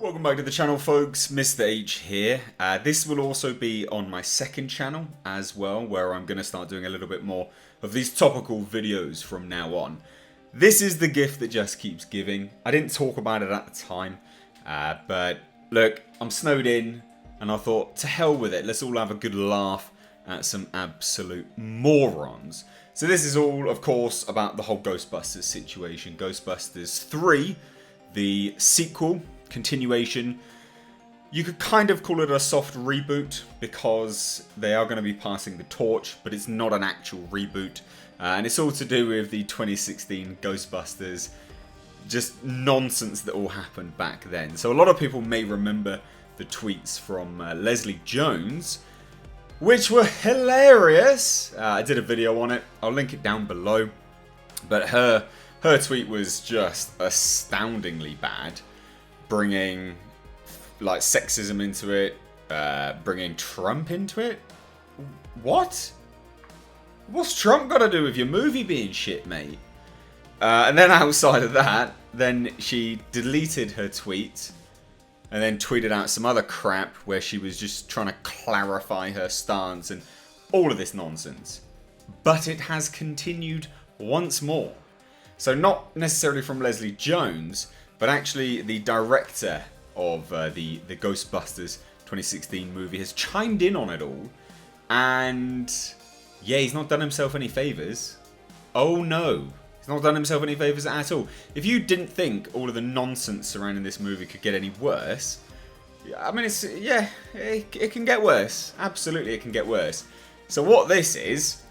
Welcome back to the channel, folks. Mr. H here. This will also be on my second channel as well, where I'm going to start doing a little bit more of these topical videos from now on. This is the gift that just keeps giving. I didn't talk about it at the time, but look, I'm snowed in, and I thought, to hell with it. Let's all have a good laugh at some absolute morons. So this is all, of course, about the whole Ghostbusters situation. Ghostbusters 3, the sequel, continuation. You could kind of call it a soft reboot because they are going to be passing the torch, but it's not an actual reboot. And it's all to do with the 2016 Ghostbusters, just nonsense that all happened back then. So a lot of people may remember the tweets from Leslie Jones, which were hilarious. I did a video on it. I'll link it down below. But her tweet was just astoundingly bad, bringing like sexism into it, bringing Trump into it. What? What's Trump got to do with your movie being shit, mate? And then outside of that, then she deleted her tweet and then tweeted out some other crap where she was just trying to clarify her stance and all of this nonsense. But it has continued once more. So not necessarily from Leslie Jones, but actually the director of the Ghostbusters 2016 movie has chimed in on it all. And yeah, he's not done himself any favours. Oh no. He's not done himself any favours at all. If you didn't think all of the nonsense surrounding this movie could get any worse, I mean, it can get worse. Absolutely, it can get worse. So what this is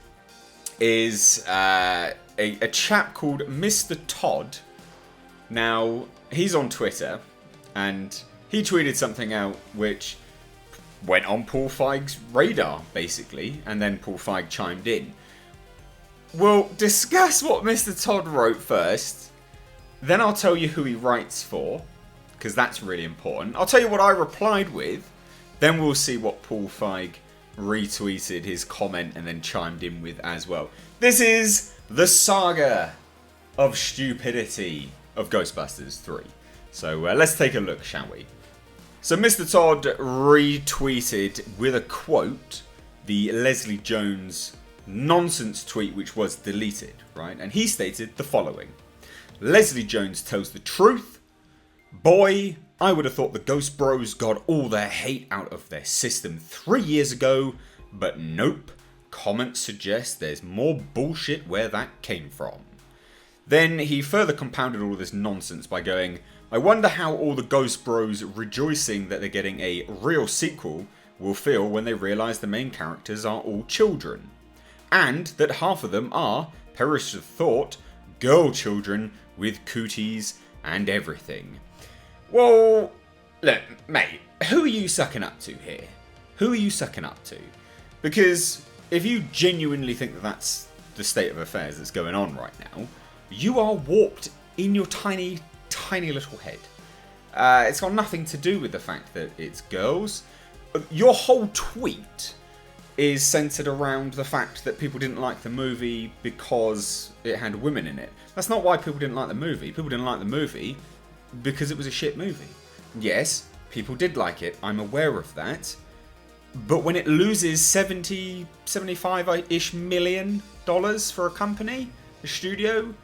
a chap called Mr. Todd. Now, he's on Twitter, and he tweeted something out which went on Paul Feig's radar, basically, and then Paul Feig chimed in. We'll discuss what Mr. Todd wrote first, then I'll tell you who he writes for, because that's really important. I'll tell you what I replied with, then we'll see what Paul Feig retweeted his comment and then chimed in with as well. This is the saga of stupidity of Ghostbusters 3. So let's take a look, shall we? So Mr. Todd retweeted with a quote the Leslie Jones nonsense tweet which was deleted, right? And he stated the following. Leslie Jones tells the truth. Boy, I would have thought the Ghost Bros got all their hate out of their system 3 years ago, but nope. Comments suggest there's more bullshit where that came from. Then he further compounded all this nonsense by going, I wonder how all the Ghost Bros rejoicing that they're getting a real sequel will feel when they realise the main characters are all children. And that half of them are, perish the thought, girl children with cooties and everything. Well, look, mate, who are you sucking up to here? Who are you sucking up to? Because if you genuinely think that that's the state of affairs that's going on right now, you are warped in your tiny, tiny little head. It's got nothing to do with the fact that it's girls. Your whole tweet is centered around the fact that people didn't like the movie because it had women in it. That's not why people didn't like the movie. People didn't like the movie because it was a shit movie. Yes, people did like it. I'm aware of that. But when it loses $75-ish million for a company, a studio,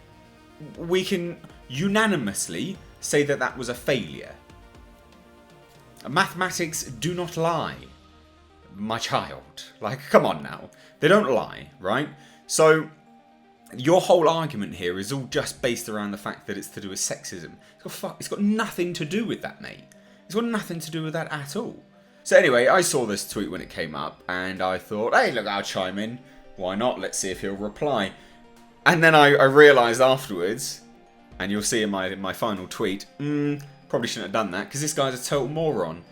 we can unanimously say that that was a failure. Mathematics do not lie, my child. Like, come on now. They don't lie, right? So, your whole argument here is all just based around the fact that it's to do with sexism. It's got nothing to do with that, mate. It's got nothing to do with that at all. So anyway, I saw this tweet when it came up, and I thought, hey, look, I'll chime in. Why not? Let's see if he'll reply. And then I realised afterwards, and you'll see in my final tweet, probably shouldn't have done that, because this guy's a total moron,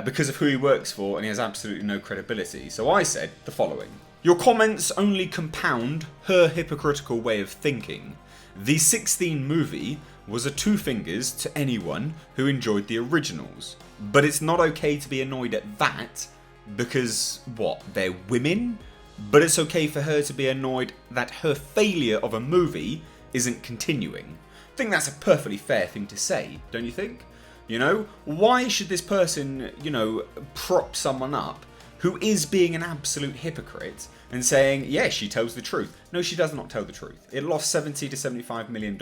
because of who he works for, and he has absolutely no credibility. So I said the following. Your comments only compound her hypocritical way of thinking. The 16 movie was a two fingers to anyone who enjoyed the originals. But it's not okay to be annoyed at that because, what, they're women? But it's okay for her to be annoyed that her failure of a movie isn't continuing. I think that's a perfectly fair thing to say, don't you think? You know, why should this person, prop someone up who is being an absolute hypocrite and saying, yeah, she tells the truth? No, she does not tell the truth. It lost $70 to $75 million.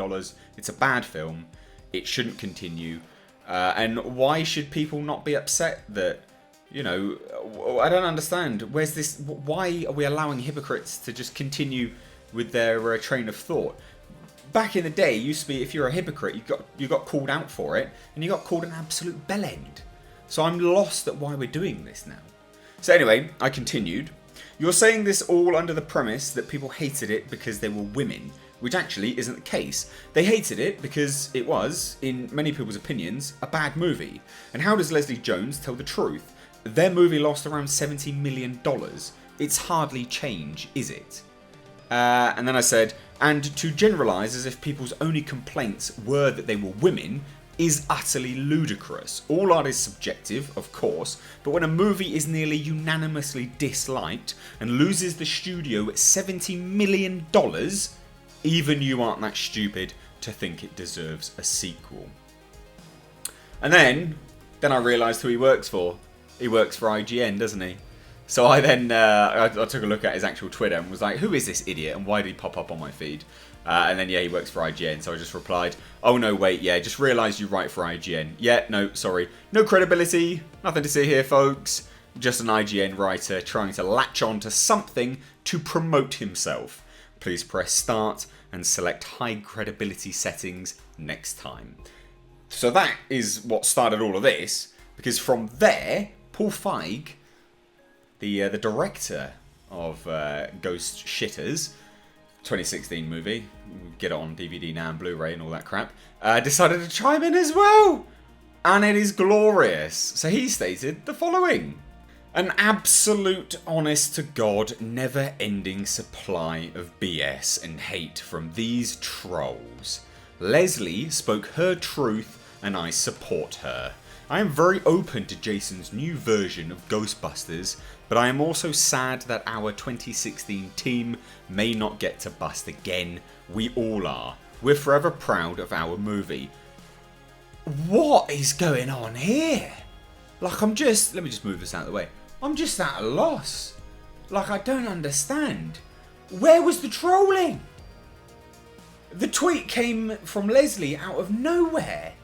It's a bad film. It shouldn't continue. And why should people not be upset that, I don't understand. Where's this? Why are we allowing hypocrites to just continue with their train of thought? Back in the day, it used to be if you're a hypocrite, you got called out for it, and you got called an absolute bellend. So I'm lost at why we're doing this now. So anyway, I continued. You're saying this all under the premise that people hated it because they were women, which actually isn't the case. They hated it because it was, in many people's opinions, a bad movie. And how does Leslie Jones tell the truth? Their movie lost around $70 million. It's hardly change, is it? And then I said, and to generalise as if people's only complaints were that they were women is utterly ludicrous. All art is subjective, of course, but when a movie is nearly unanimously disliked and loses the studio $70 million, even you aren't that stupid to think it deserves a sequel. And then I realised who he works for. He works for IGN, doesn't he? So I then I took a look at his actual Twitter and was like, who is this idiot and why did he pop up on my feed? And then, he works for IGN. So I just replied, oh no, wait, just realised you write for IGN. Yeah, no, sorry. No credibility, nothing to see here, folks. Just an IGN writer trying to latch on to something to promote himself. Please press start and select high credibility settings next time. So that is what started all of this, because from there, Paul Feig, the director of Ghost Shitters, 2016 movie, get it on DVD now and Blu-ray and all that crap, decided to chime in as well. And it is glorious. So he stated the following. An absolute, honest-to-God, never-ending supply of BS and hate from these trolls. Leslie spoke her truth and I support her. I am very open to Jason's new version of Ghostbusters, but I am also sad that our 2016 team may not get to bust again. We all are. We're forever proud of our movie. What is going on here? Let me just move this out of the way. I'm just at a loss. I don't understand. Where was the trolling? The tweet came from Leslie out of nowhere.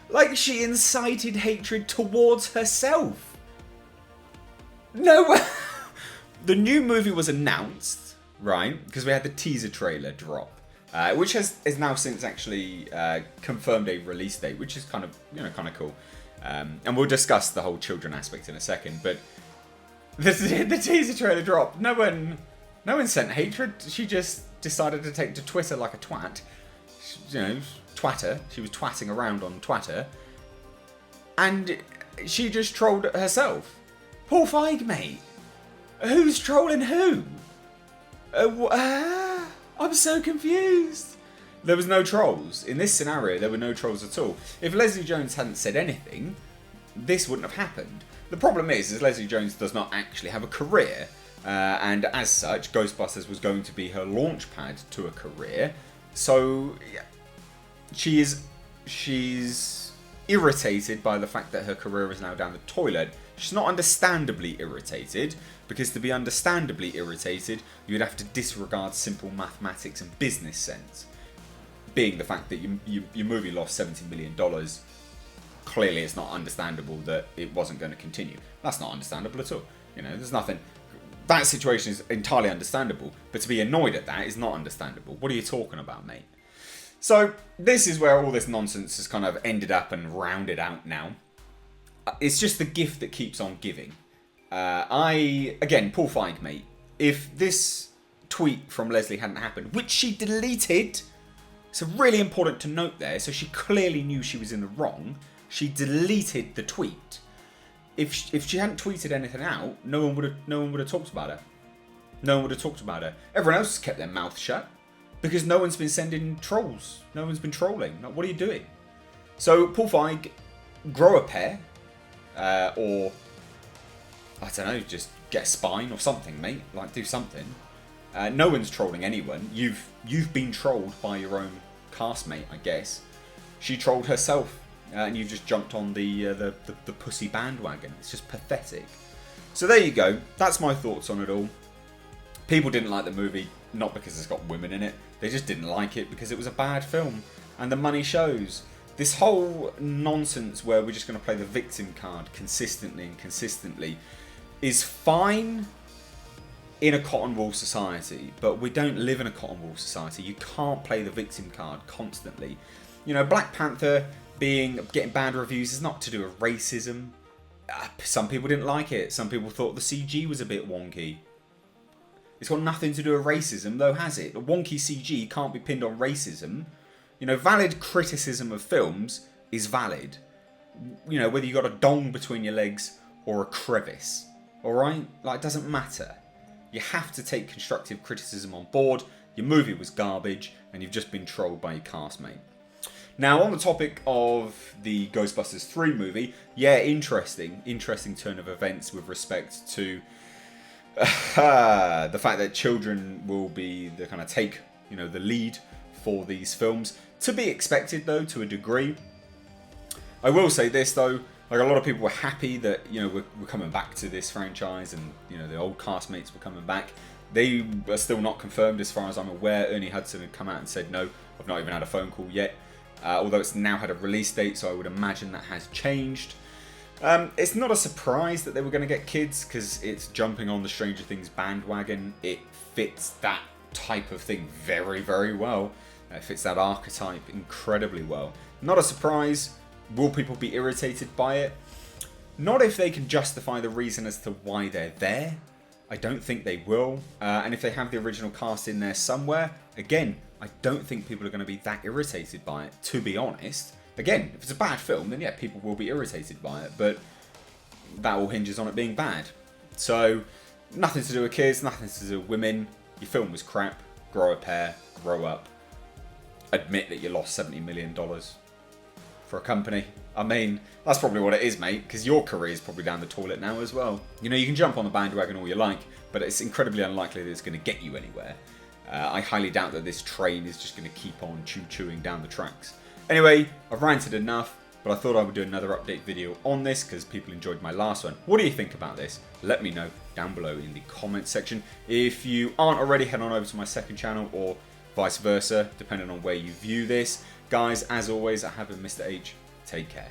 Like she incited hatred towards herself. No. The new movie was announced, right? Because we had the teaser trailer drop, which has now since actually confirmed a release date, which is kind of cool. And we'll discuss the whole children aspect in a second. But the teaser trailer dropped. No one sent hatred. She just decided to take to Twitter like a twat. Twatter. She was twatting around on Twitter. And she just trolled herself. Paul Feig, mate. Who's trolling who? I'm so confused. There was no trolls. In this scenario, there were no trolls at all. If Leslie Jones hadn't said anything, this wouldn't have happened. The problem is Leslie Jones does not actually have a career. And as such, Ghostbusters was going to be her launch pad to a career. So, yeah, she's irritated by the fact that her career is now down the toilet. She's not understandably irritated, because to be understandably irritated, you'd have to disregard simple mathematics and business sense. Being the fact that your movie lost $70 million, clearly it's not understandable that it wasn't going to continue. That's not understandable at all. There's nothing. That situation is entirely understandable, but to be annoyed at that is not understandable. What are you talking about, mate? So, this is where all this nonsense has kind of ended up and rounded out now. It's just the gift that keeps on giving. Again, Paul Feig, mate, if this tweet from Leslie hadn't happened, which she deleted, so really important to note there, so she clearly knew she was in the wrong, she deleted the tweet. If she hadn't tweeted anything out, no one would have talked about her. No one would have talked about her. Everyone else has kept their mouth shut. Because no one's been sending trolls. No one's been trolling. What are you doing? So, Paul Feig, grow a pair. Or, I don't know, just get a spine or something, mate. Do something. No one's trolling anyone. You've been trolled by your own castmate, I guess. She trolled herself, and you've just jumped on the pussy bandwagon. It's just pathetic. So there you go. That's my thoughts on it all. People didn't like the movie, not because it's got women in it. They just didn't like it because it was a bad film. And the money shows. This whole nonsense where we're just going to play the victim card consistently and consistently is fine in a cotton wool society, but we don't live in a cotton wool society. You can't play the victim card constantly. You know, Black Panther getting bad reviews is not to do with racism. Some people didn't like it. Some people thought the CG was a bit wonky. It's got nothing to do with racism, though, has it? A wonky CG can't be pinned on racism. You know, valid criticism of films is valid. You know, whether you got a dong between your legs or a crevice. Alright? Like, it doesn't matter. You have to take constructive criticism on board. Your movie was garbage, and you've just been trolled by your castmate. Now, on the topic of the Ghostbusters 3 movie, yeah, interesting turn of events with respect to the fact that children will be the kind of take, you know, the lead for these films. To be expected, though, to a degree. I will say this, though, like a lot of people were happy that, you know, we're coming back to this franchise, and, you know, the old castmates were coming back. They are still not confirmed as far as I'm aware. Ernie Hudson had come out and said, no, I've not even had a phone call yet. Although it's now had a release date, so I would imagine that has changed. It's not a surprise that they were going to get kids, because it's jumping on the Stranger Things bandwagon. It fits that type of thing very, very well. It fits that archetype incredibly well. Not a surprise. Will people be irritated by it? Not if they can justify the reason as to why they're there. I don't think they will. And if they have the original cast in there somewhere, again, I don't think people are going to be that irritated by it, to be honest. Again, if it's a bad film, then yeah, people will be irritated by it, but that all hinges on it being bad. So, nothing to do with kids, nothing to do with women. Your film was crap. Grow a pair, grow up. Admit that you lost $70 million for a company. I mean, that's probably what it is, mate, because your career is probably down the toilet now as well. You know, you can jump on the bandwagon all you like, but it's incredibly unlikely that it's going to get you anywhere. I highly doubt that this train is just going to keep on chewing down the tracks. Anyway, I've ranted enough, but I thought I would do another update video on this because people enjoyed my last one. What do you think about this? Let me know down below in the comments section. If you aren't already, head on over to my second channel, or vice versa, depending on where you view this. Guys, as always, I have been Mr. H. Take care.